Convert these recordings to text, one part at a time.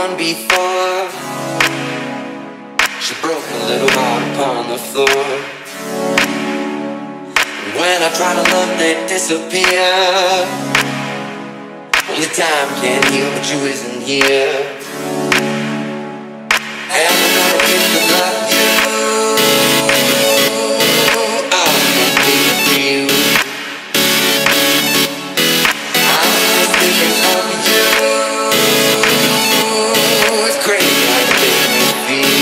one before. She broke a little heart upon the floor. When I try to love, they disappear. Only time can heal, but you isn't here. And I'm gonna get to love you. I'm gonna be with you. I'm just thinking of you. It's crazy how you make me feel.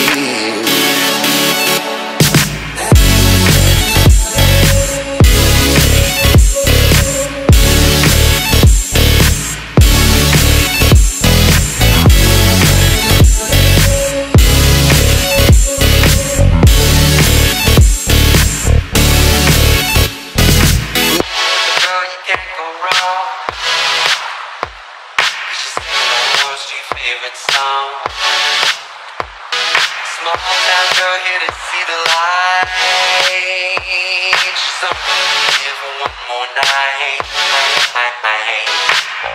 Small town girl here to see the light. She's something here for one more night.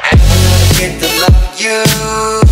And I'm gonna get to love you.